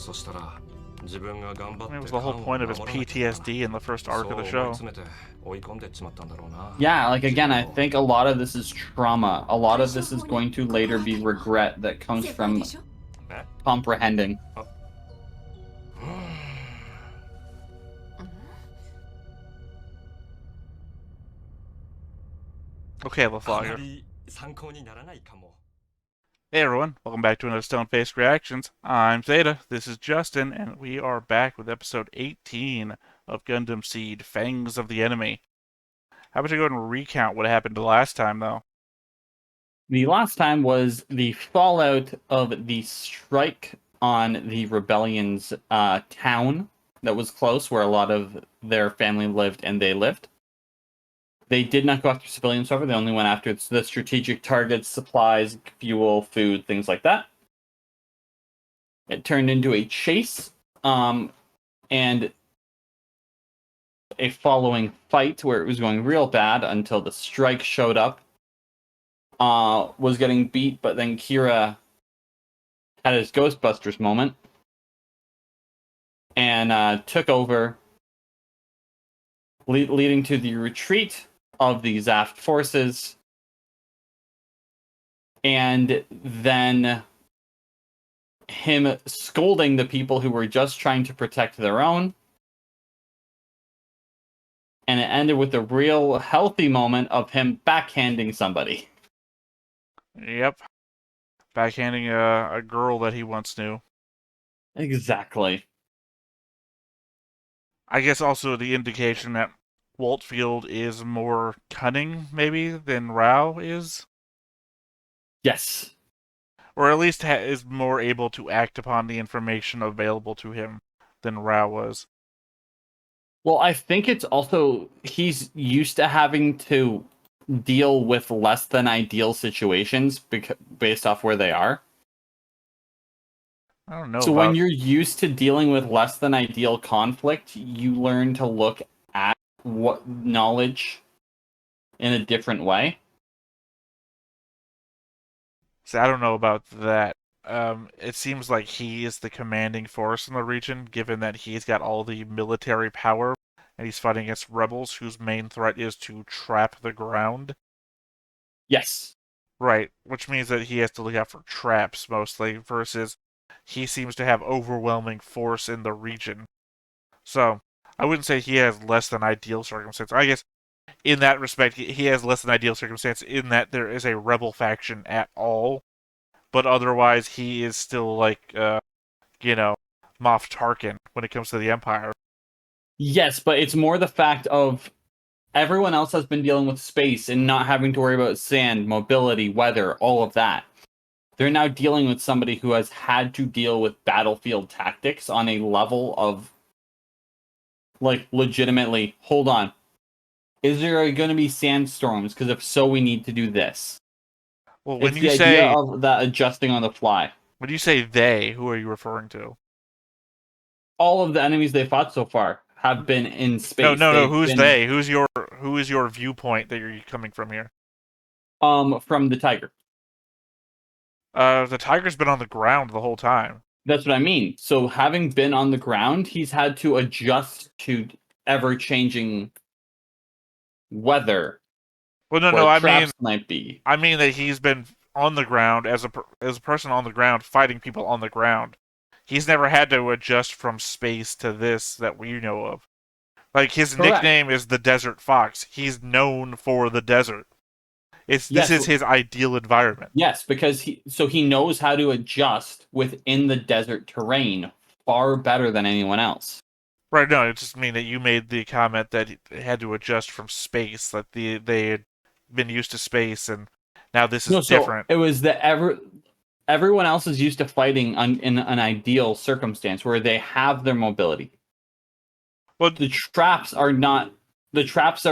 was the whole point of his PTSD in the first arc of the show. Yeah, like again, I think a lot of this is trauma. A lot of this is going to later be regret that comes from comprehending. Okay, LaFlogger. Hey everyone, welcome back to another Stone-Faced Reactions. I'm Zeta, this is Justin, and we are back with episode 18 of Gundam seed, Fangs of the Enemy. How about you go ahead and recount what happened the last time, though? The last time was the fallout of the strike on the rebellion's town that was close, where a lot of their family lived and they lived. They did not go after civilians, however. They only went after the strategic targets, supplies, fuel, food, things like that. It turned into a chase, and a following fight where it was going real bad until the strike showed up. Was getting beat, but then Kira had his Ghostbusters moment and took over, leading to the retreat of the zaft forces, and then him scolding the people who were just trying to protect their own. And it ended with a real healthy moment of him backhanding somebody. Yep. Backhanding a girl that he once knew. Exactly. I guess also the indication that Waltfield is more cunning, maybe, than Rao is? Yes. Or at least is more able to act upon the information available to him than Rao was. Well, I think it's also he's used to having to deal with less than ideal situations based off where they are. I don't know. So when you're used to dealing with less than ideal conflict, you learn to look at what knowledge in a different way. So I don't know about that. It seems like he is the commanding force in the region, given that he's got all the military power, and he's fighting against rebels whose main threat is to trap the ground. Yes. Right, which means that he has to look out for traps, mostly, versus he seems to have overwhelming force in the region. So, I wouldn't say he has less than ideal circumstances. I guess, in that respect, he has less than ideal circumstances in that there is a rebel faction at all. But otherwise, he is still like, Moff Tarkin when it comes to the Empire. Yes, but it's more the fact of everyone else has been dealing with space and not having to worry about sand, mobility, weather, all of that. They're now dealing with somebody who has had to deal with battlefield tactics on a level of, like, legitimately, hold on. Is there going to be sandstorms? Because if so, we need to do this. Well, when it's you the say idea of that adjusting on the fly. When you say they, who are you referring to? All of the enemies they fought so far have been in space. No. Who's they? Who is your viewpoint that you're coming from here? From the Tiger. The Tiger's been on the ground the whole time. That's what I mean. So having been on the ground, he's had to adjust to ever-changing weather. Well, no. I mean that he's been on the ground as a person on the ground fighting people on the ground. He's never had to adjust from space to this that we know of. Like, his nickname is the Desert Fox. He's known for the desert. This is his ideal environment. Yes, because he knows how to adjust within the desert terrain far better than anyone else. Right, no, it just means that you made the comment that he had to adjust from space, that they had been used to space, and now this is different. So it was that everyone else is used to fighting in an ideal circumstance where they have their mobility. Well, the traps are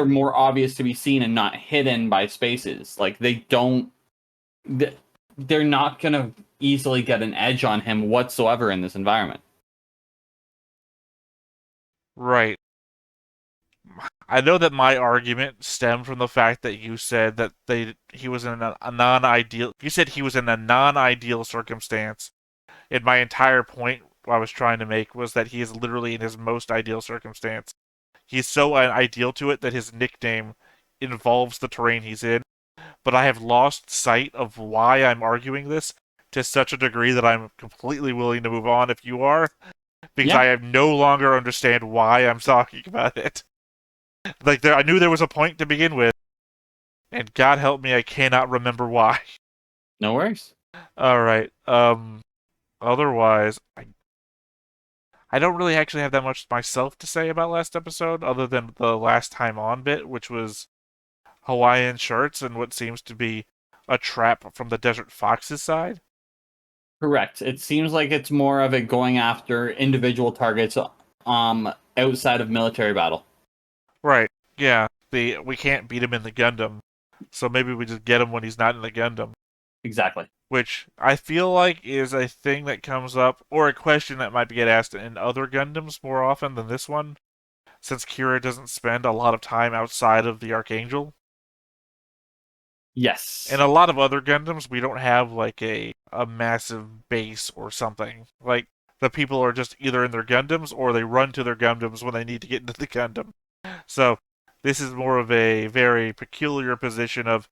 more obvious to be seen and not hidden by spaces. Like, they're not going to easily get an edge on him whatsoever in this environment. Right. I know that my argument stemmed from the fact that you said that he was in a non-ideal. You said he was in a non-ideal circumstance, and my entire point I was trying to make was that he is literally in his most ideal circumstance. He's so ideal to it that his nickname involves the terrain he's in, but I have lost sight of why I'm arguing this to such a degree that I'm completely willing to move on if you are, because Yeah. I have no longer understand why I'm talking about it. Like, I knew there was a point to begin with, and God help me, I cannot remember why. No worries. Alright, otherwise, I don't really actually have that much myself to say about last episode, other than the last time on bit, which was Hawaiian shirts and what seems to be a trap from the Desert Fox's side. Correct. It seems like it's more of it going after individual targets outside of military battle. Right, yeah. We can't beat him in the Gundam, so maybe we just get him when he's not in the Gundam. Exactly. Which I feel like is a thing that comes up, or a question that might get asked in other Gundams more often than this one, since Kira doesn't spend a lot of time outside of the Archangel. Yes. In a lot of other Gundams, we don't have like a massive base or something. Like, the people are just either in their Gundams or they run to their Gundams when they need to get into the Gundam. So, this is more of a very peculiar position of,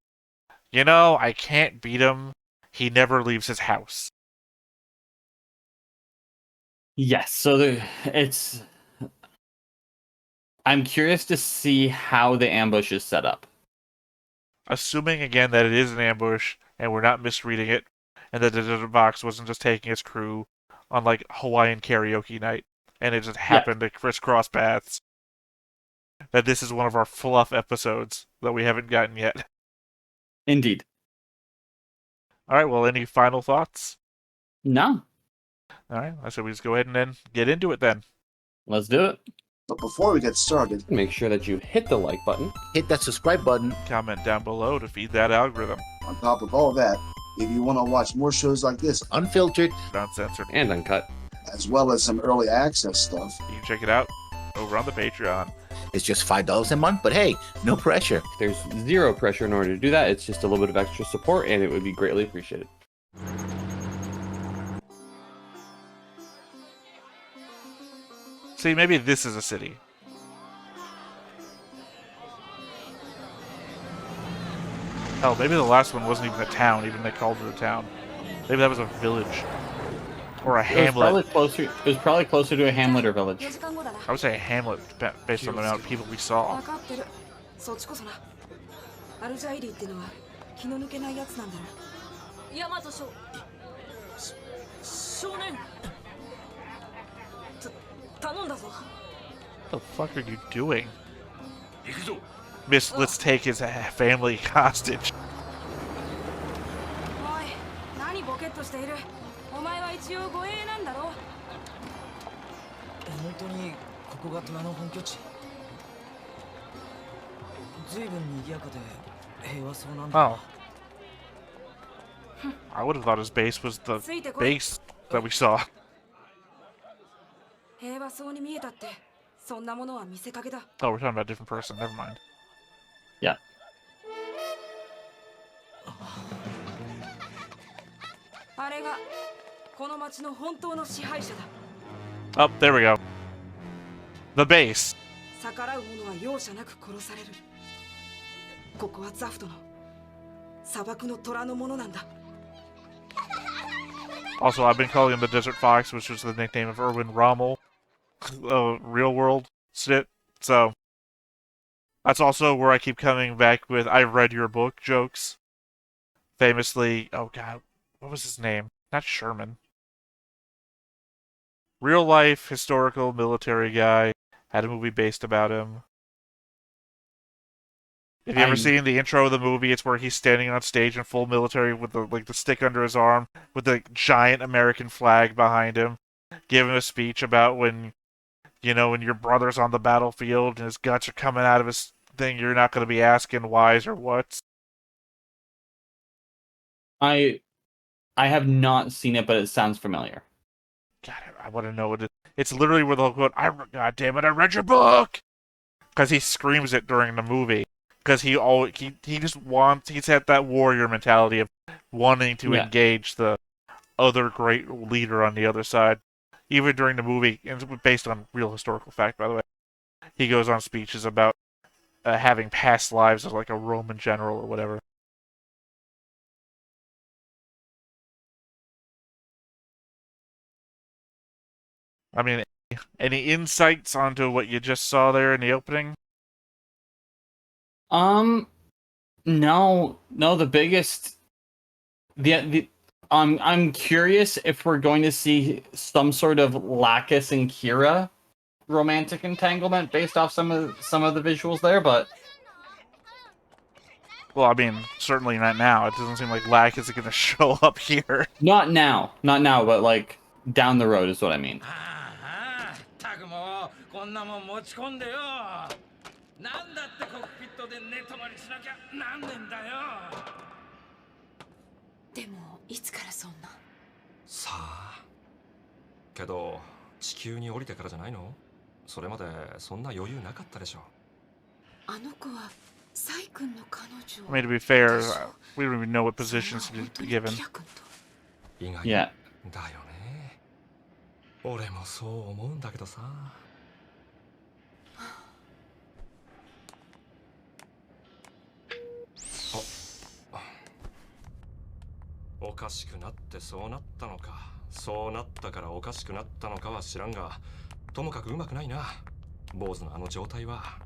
I can't beat him. He never leaves his house. Yes. So it's. I'm curious to see how the ambush is set up. Assuming again that it is an ambush and we're not misreading it, and that the Desert Fox wasn't just taking his crew on like Hawaiian karaoke night, and it just happened to crisscross paths. That this is one of our fluff episodes that we haven't gotten yet. Indeed. All right. Well, any final thoughts? No. All right. I said we just go ahead and then get into it then. Let's do it. But before we get started, Make sure that you hit the like button. hit that subscribe button. Comment down below to feed that algorithm. On top of all that, if you want to watch more shows like this, unfiltered, Uncensored. And uncut. as well as some early access stuff, You can check it out over on the Patreon. It's just $5 a month, but hey, no pressure. There's zero pressure in order to do that. It's just a little bit of extra support, and it would be greatly appreciated. See, maybe this is a city. Hell, maybe the last one wasn't even a town, even they called it a town. Maybe that was a village. Or a hamlet. It was probably closer to a hamlet or village. I would say a hamlet, based on the amount of people we saw. そっちこそな。アルジャイリーってのは気の抜けないやつなんだろ。ヤマト少年。頼んだぞ。What the fuck are you doing? Miss, let's take his family hostage. おい、何ボケっとしている。お前は一応護衛なんだろ。本当にここが虎の本拠地。ずいぶん賑やかで平和そうなんだ。 Oh. I would have thought his base was the base that we saw. 平和そうに見えたって、そんなものは見せかけだ。 Oh, we're talking about a different person. Never mind. Yeah. あれがこの町の本当の支配者だ。 Oh, there we go. The base. 逆らう者は容赦なく殺される。ここはザフトの砂漠の虎のものなんだ。 Also, I've been calling him the Desert Fox, which was the nickname of Erwin Rommel. Real world shit. So, that's also where I keep coming back with "I've read your book" jokes. Famously, oh god, what was his name? Not Sherman. Real life, historical, military guy. Had a movie based about him. Have you ever seen the intro of the movie? It's where he's standing on stage in full military with the stick under his arm, with the giant American flag behind him, giving a speech about when your brother's on the battlefield and his guts are coming out of his thing, you're not going to be asking whys or whats. I have not seen it, but it sounds familiar. God, I want to know what it is. It's literally where they'll go, God damn it, I read your book! Because he screams it during the movie. Because he just wants, he's had that warrior mentality of wanting to engage the other great leader on the other side. even during the movie, and it's based on real historical fact, by the way, he goes on speeches about having past lives as like a Roman general or whatever. I mean, any insights onto what you just saw there in the opening? No, the biggest, I'm curious if we're going to see some sort of Lacus and Kira romantic entanglement based off some of the visuals there, but Well, I mean, certainly not now. It doesn't seem like Lack is going to show up here. not now, but like down the road is what I mean. たくもこんなもん持ち込んでよ。なんだってコックピットで寝泊まりしなきゃなんねんだよ。でもいつからそんな。さあ。けど地球に降りてからじゃないの？それまでそんな余裕なかったでしょ。あの子はサイ君の彼女。 I mean, to be fair, we don't even know what positions to be given. 意外 Yeah. だよね。俺もそう思うんだけどさ。おかしくなってそうなったのか、そうなったからおかしくなったのかは知らんが、ともかくうまくないな、坊主のあの状態は。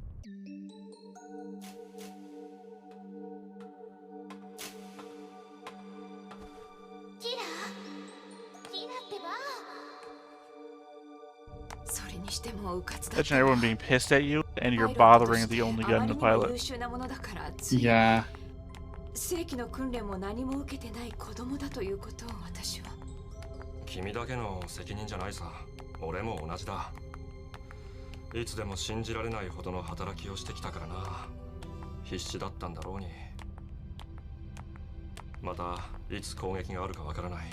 キラってば。それにしてもうかつだ。 Imagine everyone being pissed at you, and you're bothering the only Gundam pilot. 優秀なものだから。 Yeah. 正規の訓練も何も受けてない子供だということを私は。君だけの責任じゃないさ。俺も同じだ。いつでも信じられないほどの働きをしてきたからな。必死だったんだろうに。またいつ攻撃があるかわからない。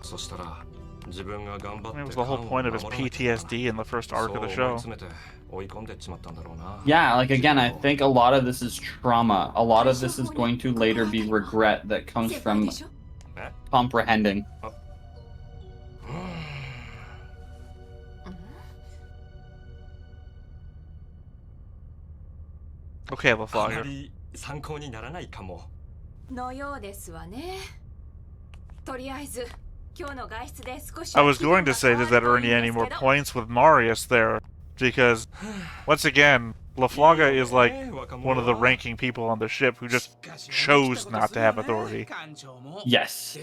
そしたら自分が頑張って。 It was the whole point of his PTSD in the first arc of the show. Yeah, like again, I think a lot of this is trauma. A lot of this is going to later be regret that comes from comprehending. Okay, Lafleur. 参考にならないかも。のようですわね。とりあえず今日の外出で少し。 I was going to say, does that earn you any more points with Marius there? Because, once again, Laflaga is like one of the ranking people on the ship who just chose not to have authority. Yes.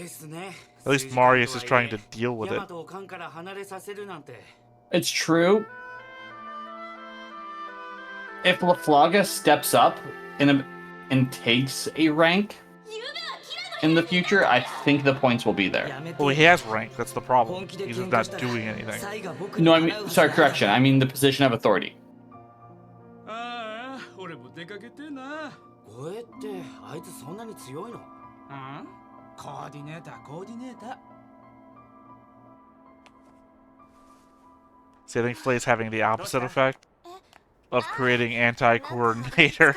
At least Marius is trying to deal with it. It's true. If Laflaga steps up and takes a rank in the future, I think the points will be there. Well, he has rank, that's the problem. He's just not doing anything. No, I mean, sorry, correction. I mean the position of authority. 俺も出かけてな。おえってあいつそんなに強いの？コーディネーター。 See, I think Flay's having the opposite effect of creating anti-coordinator,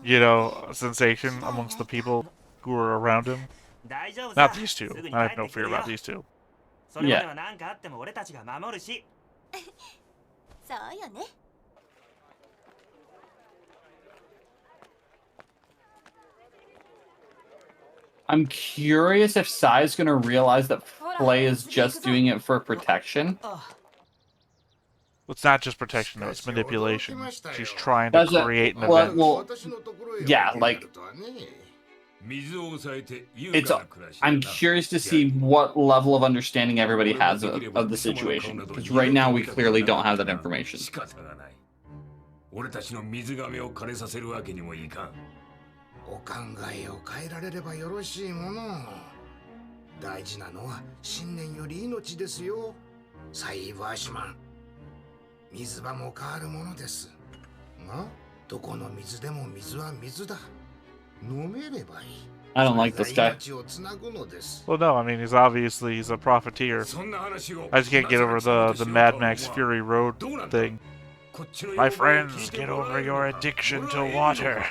you know, sensation amongst the people who are around him. Not these two. I have no fear about these two. Yeah. I'm curious if Sai's gonna realize that Flay is just doing it for protection. It's not just protection, though. It's manipulation. She's trying to create an event. Well, yeah, like... I'm curious to see what level of understanding everybody has of the situation. Because right now, we clearly don't have that information. 俺たちの水亀を枯れさせるわけにもいかん。お考えを変えられればよろしいもの。大事なのは信念より命ですよ。サイバーシマン。水場も変わるものです。が、どこの水でも水は水だ。飲めればいい。I don't like this guy. Well, no, I mean, he's a profiteer. I just can't get over the Mad Max Fury Road thing. My friends, get over your addiction to water.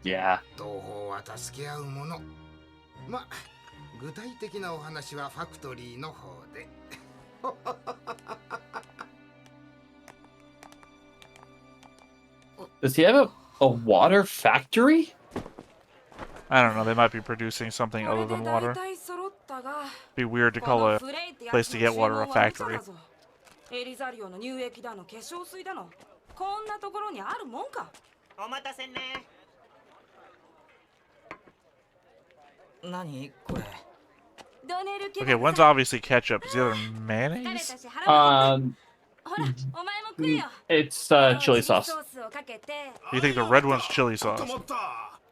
Yeah. 具体的なお話はファクトリーの方で。Does he have a water factory? I don't know. They might be producing something other than water. Be weird to call a place to get water a factory. エリザリオの乳液だの化粧水だのこんなところにあるもんか。お待たせね。何これ。Okay, one's obviously ketchup. Is the other mayonnaise? It's chili sauce. You think the red one's chili sauce?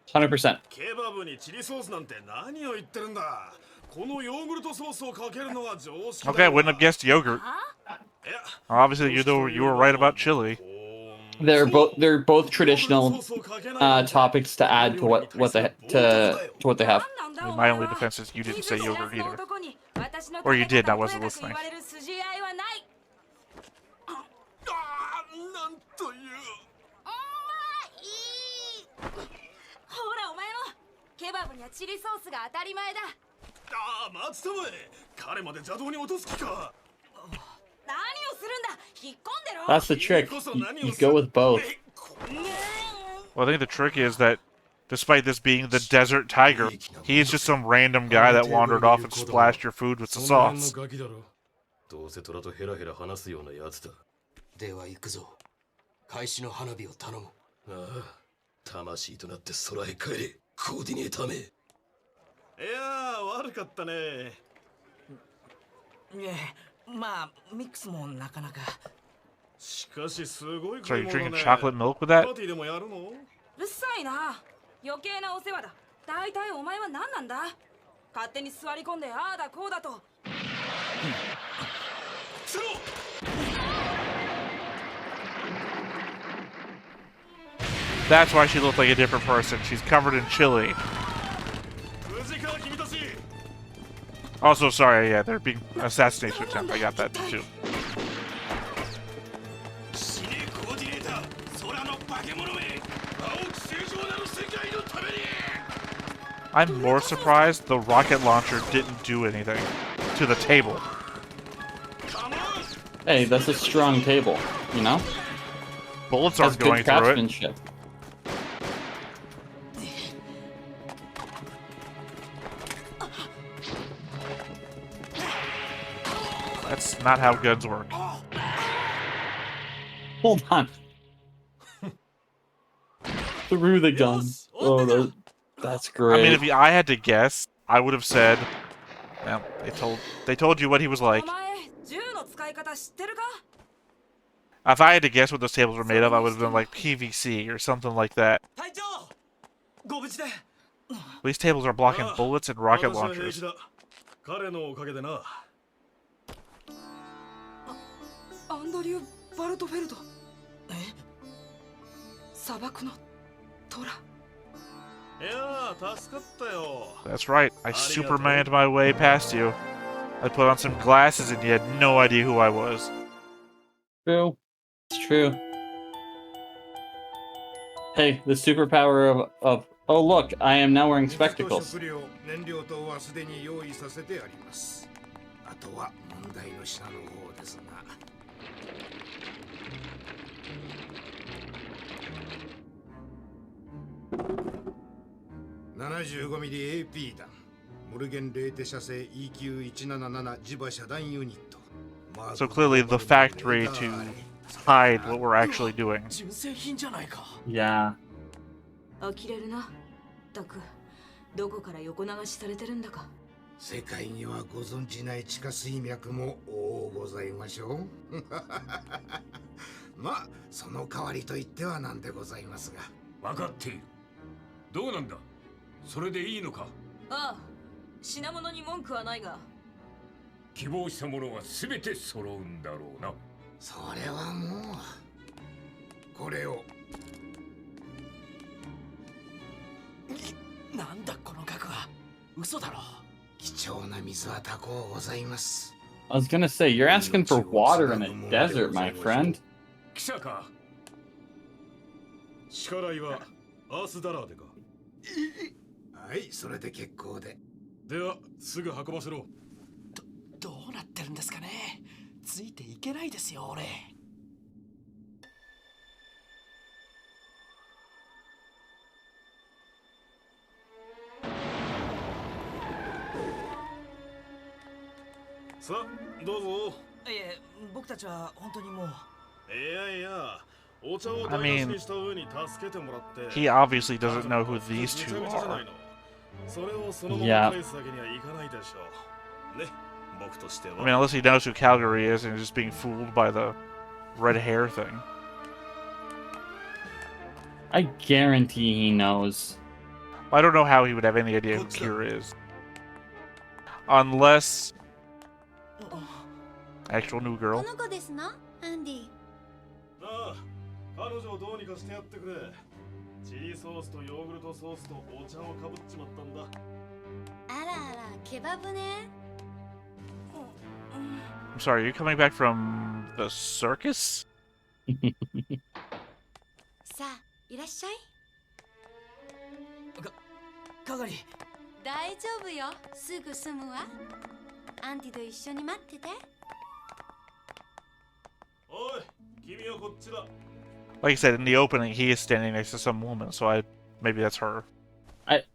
100%. ケバブにチリソースなんて何を言ってるんだ。このヨーグルトソースをかけるのは常識だ。 Okay, I wouldn't have guessed yogurt. Obviously, you were right about chili. They're both traditional topics to add to what they have. I mean, my only defense is you didn't say yogurt either. Or you did, I wasn't listening. That's the trick. You go with both. Well, I think the trick is that, despite this being the desert tiger, he is just some random guy that wandered off and splashed your food with the sauce. どうせ虎とヘラヘラ話すようなやつだ。では行くぞ。開始の花火を頼む。ああ、魂となって空へ帰れ。コーディネーターめ。いやー、悪かったね。まあ、ミックスもなかなか。しかしすごい So are you drinking chocolate milk with that? パーティーでもやるの？うるさいな。余計なお世話だ。大体お前は何なんだ。勝手に座り込んでああだこうだと。That's why she looked like a different person. She's covered in chili. Also, sorry, yeah, they're being assassination attempt. I got that too. I'm more surprised the rocket launcher didn't do anything to the table. Hey, that's a strong table, you know? Bullets aren't going through it. That's not how guns work. Hold on. Through the gun. Oh, that's great. I mean, if I had to guess, I would have said, well, they told you what he was like. If I had to guess what those tables were made of, I would have been like PVC or something like that. These tables are blocking bullets and rocket launchers. That's right, I Supermaned my way past you. I put on some glasses and you had no idea who I was. True. It's true. Hey, the superpower of oh look, I am now wearing spectacles. AP 弾モルゲンレーテ社製 EQ177 磁場遮断ユニット So clearly the factory to hide what we're actually doing. Yeah. 呆れるな。たく、どこから横流しされてるんだか。世界にはご存じない地下水脈も多ございましょう。まあ、その代わりと言ってはなんでございますが。分かっている。どうなんだ。それでいいのか。ああ、品物に文句はないが。希望したものはすべて揃うんだろうな。それはもうこれを。なんだこの額は。嘘だろ。貴重な水は多幸ございます。I was gonna say, you're asking for water in a desert, my friend. 記者か。支払いはアースダラーでか。はい、それで結構で。ではすぐ運ばせろ。どうなってるんですかね。ついていけないですよ俺。さあどうぞ。いえ、僕たちは本当にもう。いやいや、お茶を台無しにした上に助けてもらって。He obviously doesn't know who these two are. それをそのまま返すわけにはいかないでしょう。ね、僕としては。I mean, unless he knows who Calgary is and is just being fooled by the red hair thing. I guarantee he knows. I don't know how he would have any idea who Kira is. Unless... Actual new girl. この子ですな、アンディ。ああ、彼女をどうにかしてやってくれ。チリソースとヨーグルトソースとお茶をかぶっちまったんだ。あらあら、ケバブね。I'm sorry, are you coming back from the circus? さあ、いらっしゃい。かがり。大丈夫よ、すぐ済むわ。アンディと一緒に待ってて。おい、君はこっちだ。Like I said, in the opening, he is standing next to some woman, so maybe that's her.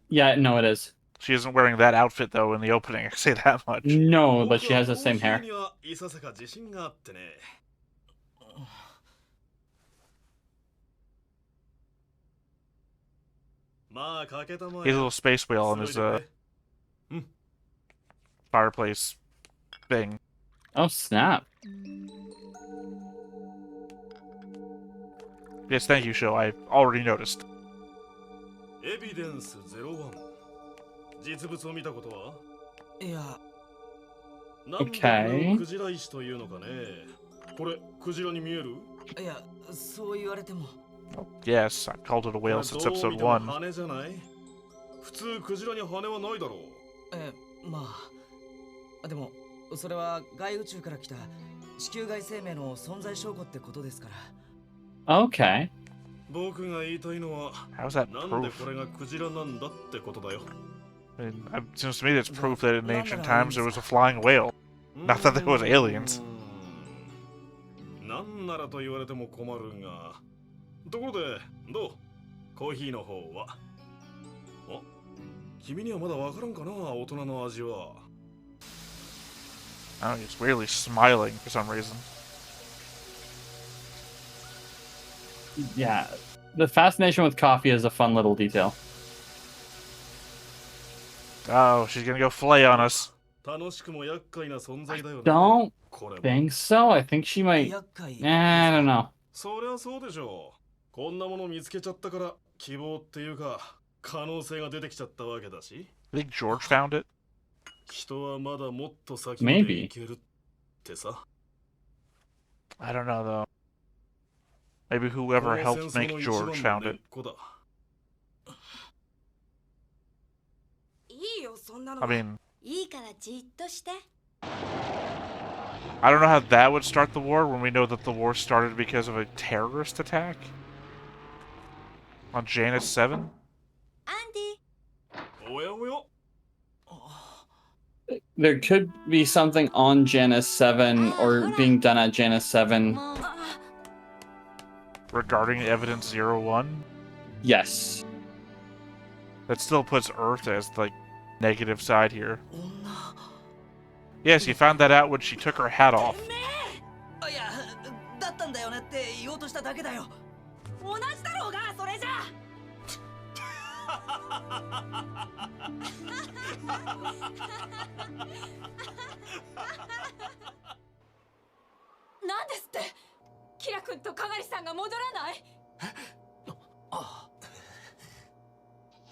Yeah, no, it is. She isn't wearing that outfit, though, in the opening, I say that much. No, but she has the same hair. His little space wheel on his fireplace thing. Oh, snap. Yes, thank you, Sho. I already noticed. Evidence 01. 実物を見たことは？いや。なんでこれをクジラ石というのかね。これクジラに見える？いや、そう言われても。Oh, yes, I called it a whale since episode 1. 羽じゃない？普通クジラに羽はないだろう。まあ。でもそれは外宇宙から来た地球外生命の存在証拠ってことですから。Okay. 僕が言いたいのは、 How's that なんでこれがクジラなんだってことだよ。I mean, it seems to me that's proof that in ancient times there was a flying whale. Not that there was aliens. なんならと言われても困るが。ところで、どう？コーヒーの方は？あ？君にはまだわからんかな、大人の味は。I don't know, he's weirdly smiling for some reason. Yeah, the fascination with coffee is a fun little detail. Oh, she's gonna go flay on us. I don't think so. I think she might. I don't know. そりゃそうでしょう。こんなもの見つけちゃったから希望っていうか可能性が出てきちゃったわけだし。I think George found it. 人はまだもっと先まで行けるってさ。I don't know though. Maybe whoever helped make George found it. I mean, I don't know how that would start the war when we know that the war started because of a terrorist attack on Janus 7. There could be something on Janus 7 or being done at Janus 7. Regarding Evidence 01? Yes. That still puts Earth as the negative side here. Yes, you found that out when she took her hat off.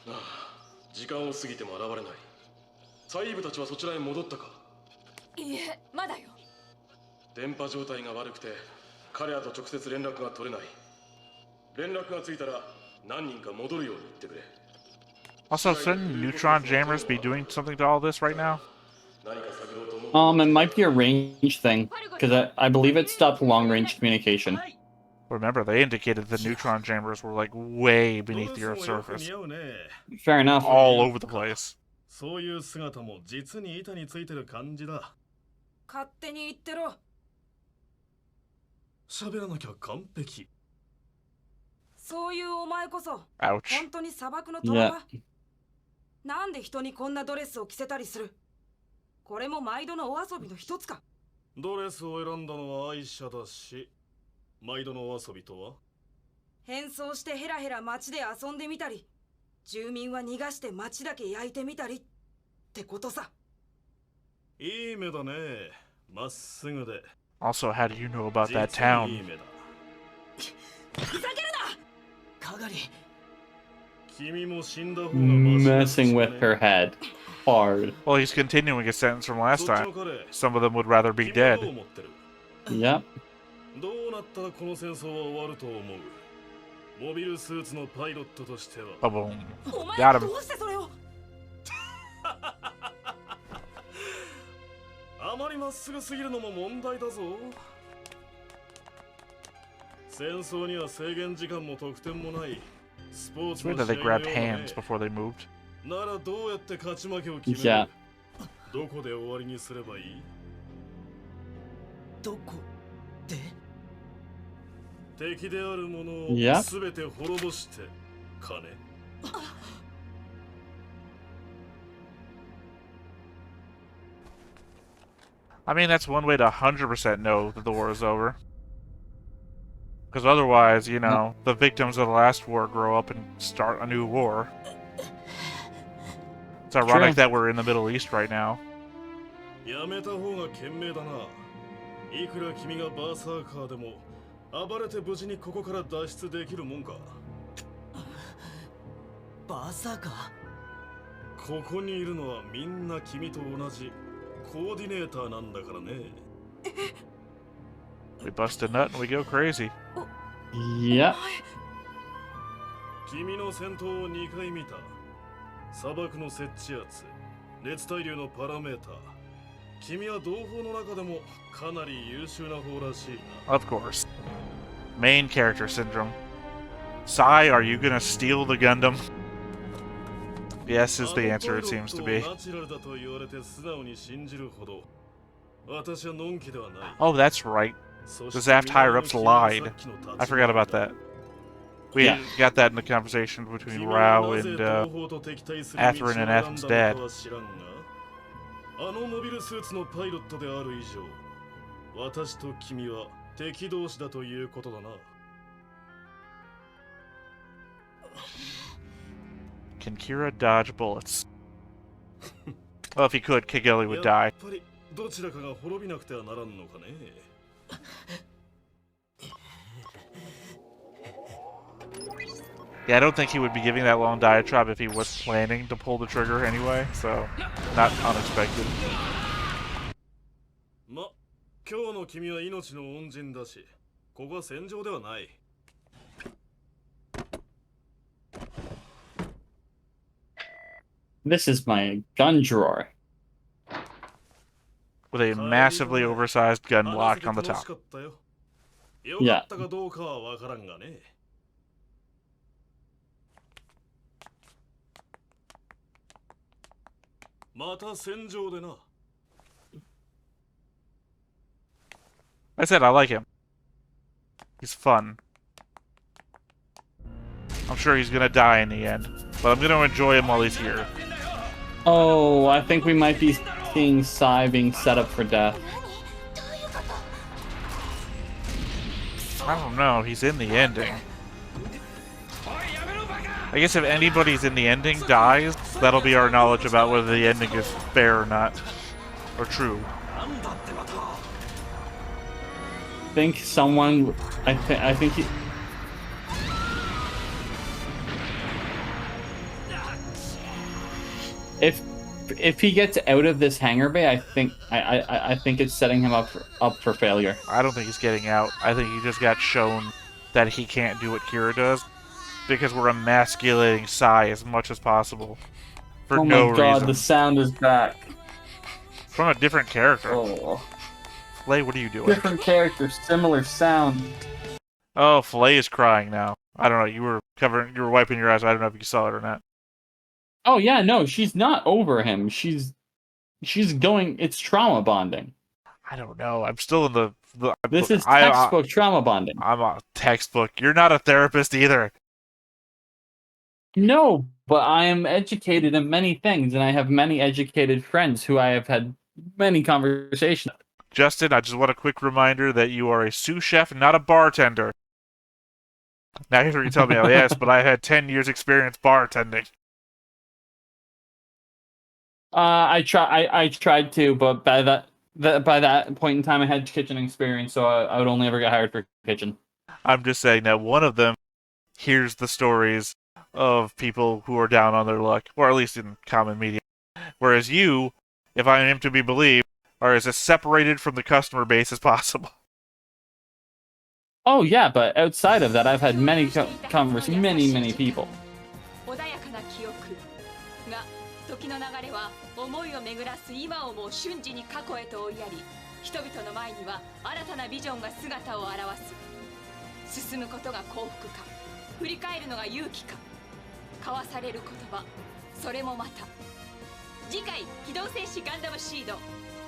Ah, 時間を過ぎても現れない。サイーブたちはそちらへ戻ったか？いいえ、まだよ。電波状態が悪くて彼らと直接連絡が取れない。連絡がついたら何人か戻るように言ってくれ。 Also, shouldn't neutron jammers be doing something to all this right now? It might be a range thing, because I believe it stopped long-range communication. Remember, they indicated the neutron jammers were like way beneath the Earth's surface. Fair enough. All over the place. そういう姿も実に板についてる感じだ。勝手に言ってろ。喋らなきゃ完璧。そういうお前こそ Ouch. 本当に砂漠の虎か。なんで人にこんなドレスを着せたりする。これも毎度のお遊びの一つか。ドレスを選んだのは愛車だし、毎度のお遊びとは変装してヘラヘラ街で遊んでみたり、住民は逃がして街だけ焼いてみたりってことさ。いい目だね。まっすぐで。Also, how do you know about that town? いい目だ。ふざけるなカガリ。君も死んだ方が Messing with her head hard. Well, he's continuing his sentence from last time. Some of them would rather be dead. Yep. どうなったらこの戦争は終わると思う。モビルスーツのパイロットとしては。Boom. お前 Got him. どうしてそれを。あまりまっすぐすぎるのも問題だぞ。戦争には制限時間も得点もない。スポー It's ツ weird の that they 試合 grabbed のような hands ね。 before they moved. ならどうやって勝ち負けを決める。 Yeah. どこで終わりにすればいい。どこで。敵であるものを Yep. すべて滅ぼして金。I mean, that's one way to 100% know that the war is over. Because otherwise, you know, the victims of the last war grow up and start a new war. It's ironic that we're in the Middle East right now. やめた方が賢明だな。いくら君がバーサーカーでも暴れて無事にここから脱出できるもんか。バーサーカー。ここにいるのはみんな君と同じコーディネーターなんだからね。We bust a nut and we go crazy. Yep. 君の戦闘を2回見た。砂漠の接地圧、熱帯流のパラメーター。君は同胞の中でもかなり優秀な方らしいな。 Of course. Main character syndrome. Sai, are you gonna steal the Gundam? Yes is the answer, it seems to be. Oh, that's right. The Zaft higher-ups lied. I forgot about that. We got that in the conversation between Rao and Athrun and Athrun's dad. あのモビルスーツのパイロットである以上、私と君は敵同士だということだな。Can Kira dodge bullets? Well, if he could, Kigeli would die. やっぱりどちらかが滅びなくてはならんのかね。Yeah, I don't think he would be giving that long diatribe if he was planning to pull the trigger anyway, so not unexpected. ま、今日の君は命の恩人だし、ここは戦場ではない。This is my gun drawer. With a massively oversized gun lock on the top. Yeah. I said I like him. He's fun. I'm sure he's gonna die in the end, but I'm gonna enjoy him while he's here. Oh, I think we might be seeing Sai being set up for death. I don't know, he's in the ending. I guess if anybody's in the ending dies, that'll be our knowledge about whether the ending is fair or not. Or true. I think someone... I think he... If he gets out of this hangar bay, I think it's setting him up for failure. I don't think he's getting out. I think he just got shown that he can't do what Kira does because we're emasculating Sai as much as possible for no reason. Oh my god, the sound is back. From a different character. Oh. Flay, what are you doing? Different character, similar sound. Oh, Flay is crying now. I don't know. You were wiping your eyes. I don't know if you saw it or not. Oh yeah, no, she's not over him. She's going. It's trauma bonding. I don't know. I'm still in This look, is textbook trauma bonding. I'm a textbook. You're not a therapist either. No, but I am educated in many things, and I have many educated friends who I have had many conversations. Justin, I just want a quick reminder that you are a sous chef, not a bartender. Now here's where you tell me, oh yes, but I had 10 years experience bartending. I tried to, but by that point in time, I had kitchen experience, so I would only ever get hired for kitchen. I'm just saying that one of them hears the stories of people who are down on their luck, or at least in common media. Whereas you, if I am to be believed, are as separated from the customer base as possible. Oh yeah, but outside of that, I've had many conversations, many people. 穏やかな記憶が時の流れは思いを巡らす今をも瞬時に過去へと追いやり、人々の前には新たなビジョンが姿を現す。進むことが幸福か、振り返るのが勇気か、交わされる言葉、それもまた。次回機動戦士ガンダムシード、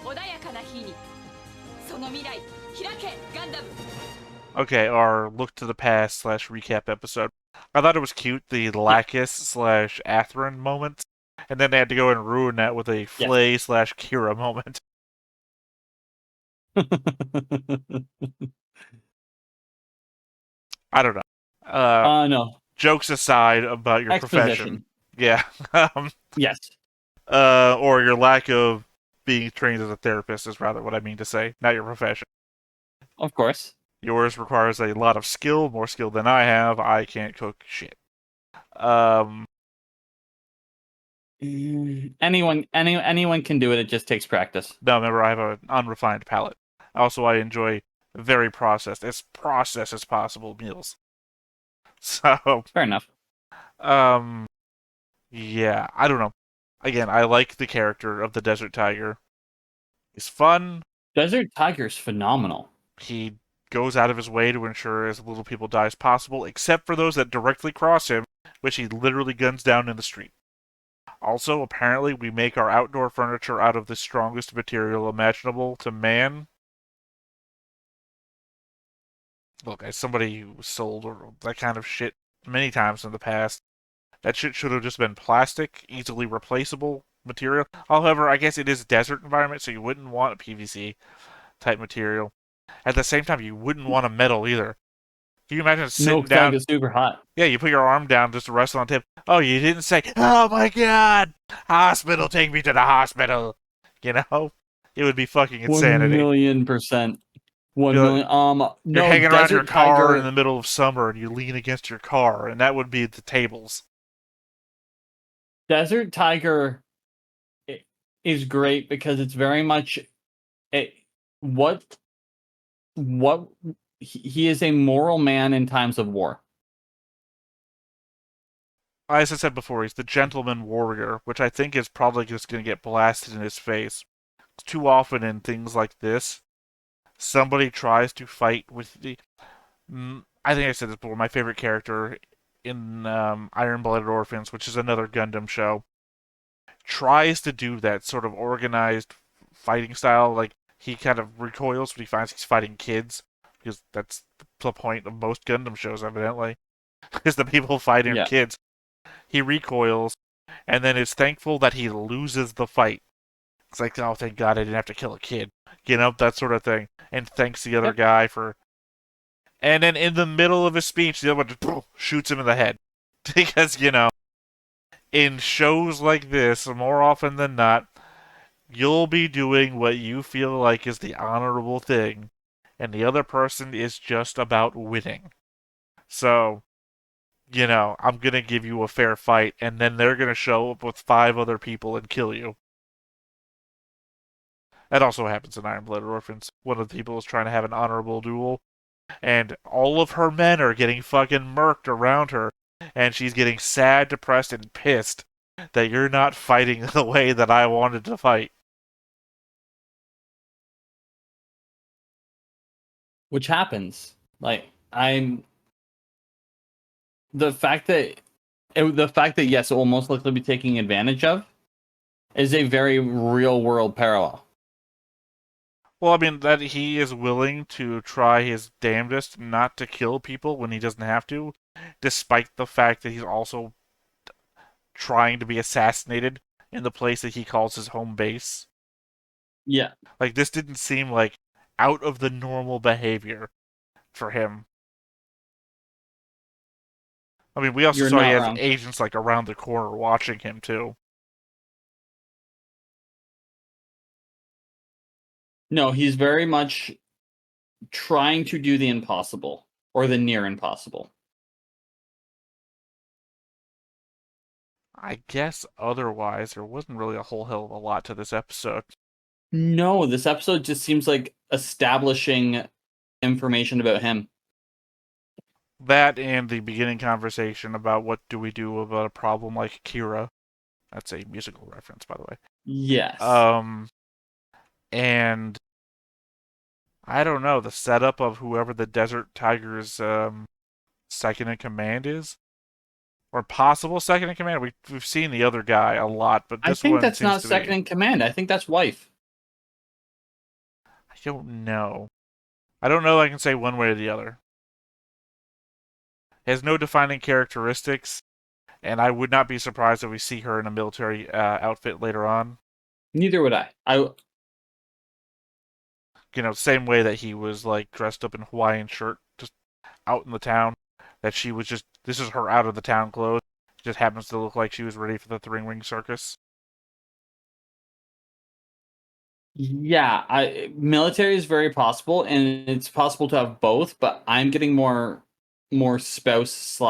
穏やかな日に、その未来開けガンダム。 Okay, our look to the past / recap episode. I thought it was cute, the Lacus / Atherin moment, and then they had to go and ruin that with a Flay / Kira moment. I don't know. No. Jokes aside about your profession. Yeah. Yes. Or your lack of being trained as a therapist is rather what I mean to say, not your profession. Of course. Yours requires a lot of skill, more skill than I have. I can't cook shit. Anyone can do it. It just takes practice. No, remember I have an unrefined palate. Also, I enjoy very processed as possible meals. So fair enough. Yeah, I don't know. Again, I like the character of the Desert Tiger. He's fun. Desert Tiger's phenomenal. He goes out of his way to ensure as little people die as possible, except for those that directly cross him, which he literally guns down in the street. Also, apparently, we make our outdoor furniture out of the strongest material imaginable to man. Look, as somebody who sold that kind of shit many times in the past, that shit should have just been plastic, easily replaceable material. However, I guess it is a desert environment, so you wouldn't want a PVC type material. At the same time, you wouldn't want a metal either. Can you imagine sitting down? It's super hot. Yeah, you put your arm down just to rest on the tip. Oh, you didn't say, "Oh my god, hospital, take me to the hospital." You know, it would be fucking insanity. 1,000,000%. 1,000,000. You're no, hanging around Desert your car Tiger in the middle of summer, and you lean against your car, and that would be the tables. Desert Tiger is great because it's very much what he is a moral man in times of war. As I said before, he's the gentleman warrior, which I think is probably just going to get blasted in his face. Too often in things like this, somebody tries to fight with the... I think I said this before, my favorite character in Iron-Blooded Orphans, which is another Gundam show, tries to do that sort of organized fighting style. Like, he kind of recoils when he finds he's fighting kids, because that's the point of most Gundam shows, evidently, is the people fighting kids. He recoils, and then is thankful that he loses the fight. It's like, oh, thank God I didn't have to kill a kid. You know, that sort of thing. And thanks the other guy for... And then in the middle of his speech, the other one just shoots him in the head. Because, you know, in shows like this, more often than not, you'll be doing what you feel like is the honorable thing, and the other person is just about winning. So, you know, I'm going to give you a fair fight, and then they're going to show up with 5 other people and kill you. That also happens in Iron-Blooded Orphans. One of the people is trying to have an honorable duel, and all of her men are getting fucking murked around her, and she's getting sad, depressed, and pissed that you're not fighting the way that I wanted to fight. Which happens. Like, the fact that the fact that, yes, it will most likely be taking advantage of is a very real-world parallel. Well, I mean, that he is willing to try his damnedest not to kill people when he doesn't have to, despite the fact that he's also trying to be assassinated in the place that he calls his home base. Yeah. Like, this didn't seem like out of the normal behavior for him. I mean, we also saw he has agents, like, around the corner watching him, too. No, he's very much trying to do the impossible, or the near impossible. I guess otherwise, there wasn't really a whole hell of a lot to this episode. No, this episode just seems like establishing information about him. That and the beginning conversation about what do we do about a problem like Kira. That's a musical reference, by the way. Yes. And I don't know, the setup of whoever the Desert Tiger's second in command is, or possible second in command. We've seen the other guy a lot, but this I think one that's seems not to second be... in command. I think that's wife. I don't know. I don't know. I can say one way or the other. It has no defining characteristics, and I would not be surprised if we see her in a military outfit later on. Neither would I. Same way that he was like dressed up in Hawaiian shirt, just out in the town. That she was just, this is her out of the town clothes. Just happens to look like she was ready for the Three Ring Circus. Yeah, military is very possible, and it's possible to have both. But I'm getting more spouse /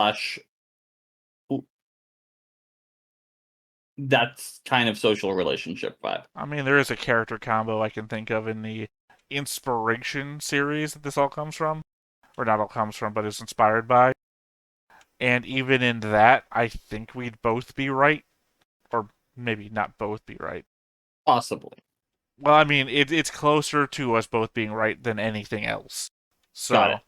that's kind of social relationship vibe. I mean, there is a character combo I can think of in the Inspiration series that this all comes from. Or not all comes from, but is inspired by. And even in that, I think we'd both be right. Or maybe not both be right. Possibly. Well, I mean, it's closer to us both being right than anything else. So, Got it.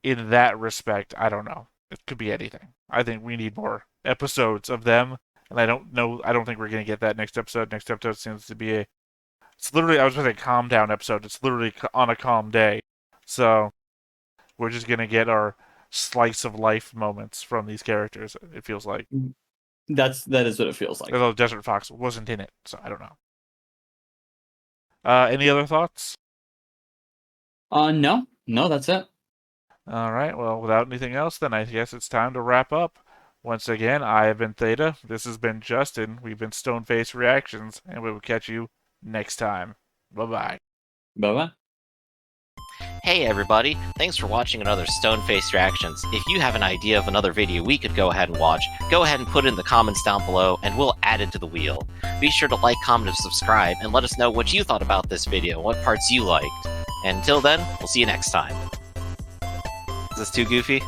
In that respect, I don't know. It could be anything. I think we need more episodes of them. And I don't think we're going to get that next episode. Next episode seems to be it's literally, I was going to say calm down episode. It's literally on a calm day. So, we're just going to get our slice of life moments from these characters, it feels like. That is what it feels like. Although Desert Fox wasn't in it, so I don't know. Any other thoughts? No, that's it. All right, well, without anything else, then I guess it's time to wrap up. Once again, I have been Theta, this has been Justin, we've been Stoneface Reactions, and we will catch you next time. Bye-bye. Bye-bye. Hey everybody, thanks for watching another Stoneface Reactions. If you have an idea of another video we could go ahead and watch, go ahead and put it in the comments down below and we'll add it to the wheel. Be sure to like, comment, and subscribe, and let us know what you thought about this video, what parts you liked. And until then, we'll see you next time. Is this too goofy?